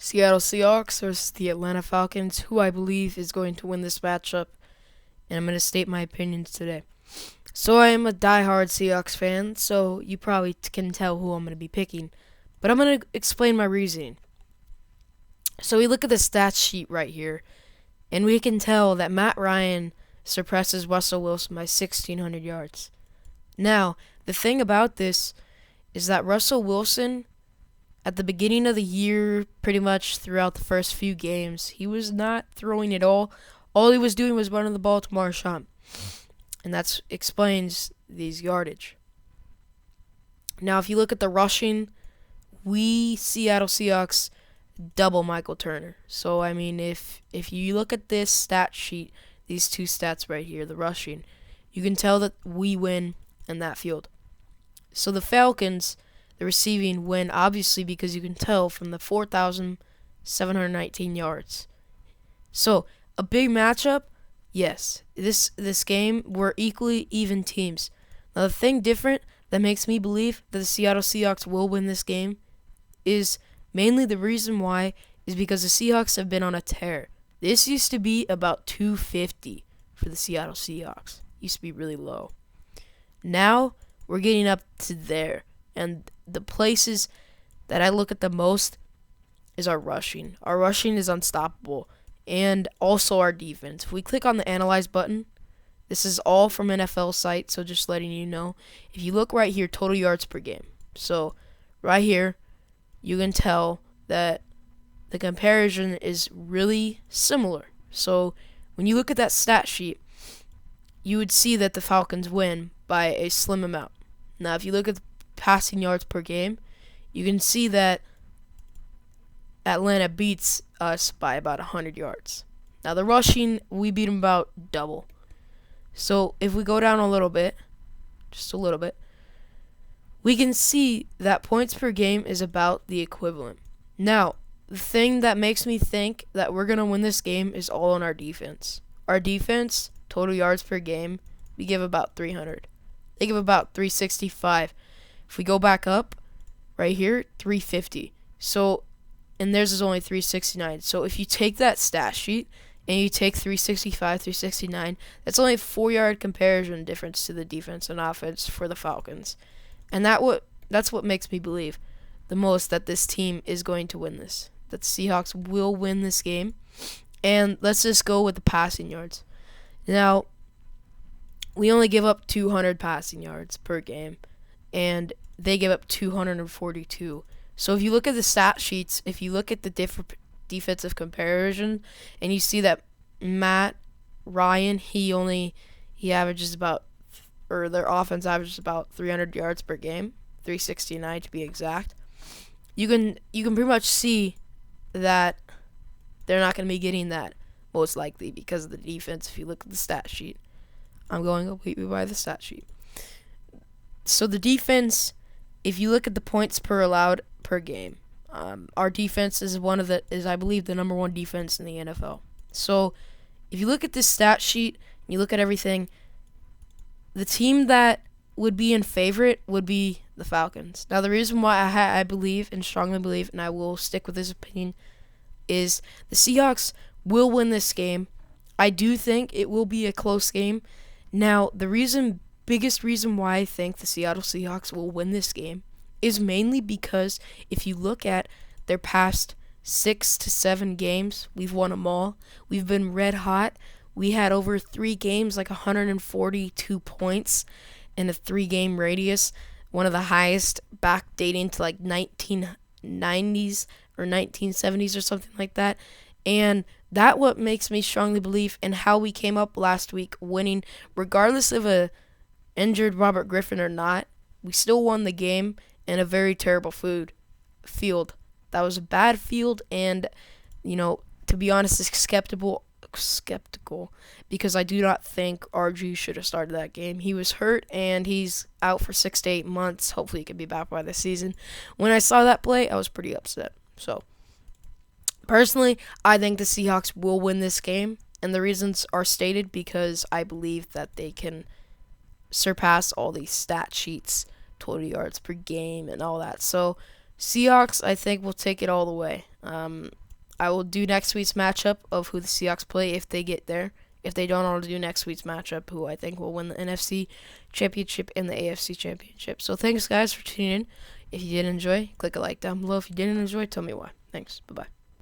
Seattle Seahawks versus the Atlanta Falcons, who I believe is going to win this matchup, and I'm going to state my opinions today. So I am a diehard Seahawks fan, so you probably can tell who I'm going to be picking, but I'm going to explain my reasoning. So we look at the stats sheet right here, and we can tell that Matt Ryan surpasses Russell Wilson by 1,600 yards. Now, the thing about this is that Russell Wilson, at the beginning of the year, pretty much throughout the first few games, he was not throwing at all. All he was doing was running the ball to Marshawn. And that explains these yardage. Now, if you look at the rushing, we Seattle Seahawks double Michael Turner. So, I mean, if you look at this stat sheet, these two stats right here, the rushing, you can tell that we win in that field. So the Falcons, the receiving, win obviously because you can tell from the 4,719 yards. So a big matchup, yes. This game, we're equally even teams. Now the thing different that makes me believe that the Seattle Seahawks will win this game is mainly the reason why is because the Seahawks have been on a tear. This used to be about 250 for the Seattle Seahawks. Used to be really low. Now we're getting up to there. And the places that I look at the most is our rushing. Our rushing is unstoppable. And also our defense. If we click on the Analyze button, this is all from NFL site, so just letting you know. If you look right here, total yards per game. So right here, you can tell that the comparison is really similar. So when you look at that stat sheet, you would see that the Falcons win by a slim amount. Now, if you look at the passing yards per game, you can see that Atlanta beats us by about 100 yards. Now, the rushing, we beat them about double. So if we go down a little bit, just a little bit, we can see that points per game is about the equivalent. Now, the thing that makes me think that we're going to win this game is all on our defense. Our defense, total yards per game, we give about 300. They give about 365. If we go back up, right here, 350. So, and theirs is only 369. So if you take that stat sheet and you take 365, 369, that's only a 4-yard comparison difference to the defense and offense for the Falcons. And that's what makes me believe the most that this team is going to win this. That the Seahawks will win this game. And let's just go with the passing yards. Now, we only give up 200 passing yards per game, and they give up 242. So if you look at the stat sheets, if you look at the different defensive comparison, and you see that Matt Ryan, he averages about, or their offense averages about 300 yards per game, 369 to be exact. You can pretty much see that they're not going to be getting that most likely because of the defense. If you look at the stat sheet, I'm going completely by the stat sheet. So the defense, if you look at the points per allowed per game, our defense is I believe the number one defense in the NFL. So if you look at this stat sheet, you look at everything, the team that would be in favorite would be the Falcons. Now the reason why I believe and strongly believe, and I will stick with this opinion, is the Seahawks will win this game. I do think it will be a close game. Now, the biggest reason why I think the Seattle Seahawks will win this game is mainly because if you look at their past 6 to 7 games, we've won them all. We've been red hot. We had over 3 games, like 142 points in a 3-game radius, one of the highest back dating to like 1990s or 1970s or something like that. And that what makes me strongly believe in how we came up last week winning, regardless of a injured Robert Griffin or not. We still won the game in a very terrible field. That was a bad field, and to be honest, skeptical because I do not think RG should have started that game. He was hurt and he's out for 6 to 8 months. Hopefully he can be back by the season. When I saw that play, I was pretty upset. So personally, I think the Seahawks will win this game, and the reasons are stated because I believe that they can surpass all these stat sheets, total yards per game, and all that. So Seahawks, I think, will take it all the way. I will do next week's matchup of who the Seahawks play if they get there. If they don't, I'll do next week's matchup, who I think will win the NFC Championship and the AFC Championship. So thanks, guys, for tuning in. If you did enjoy, click a like down below. If you didn't enjoy, tell me why. Thanks. Bye-bye.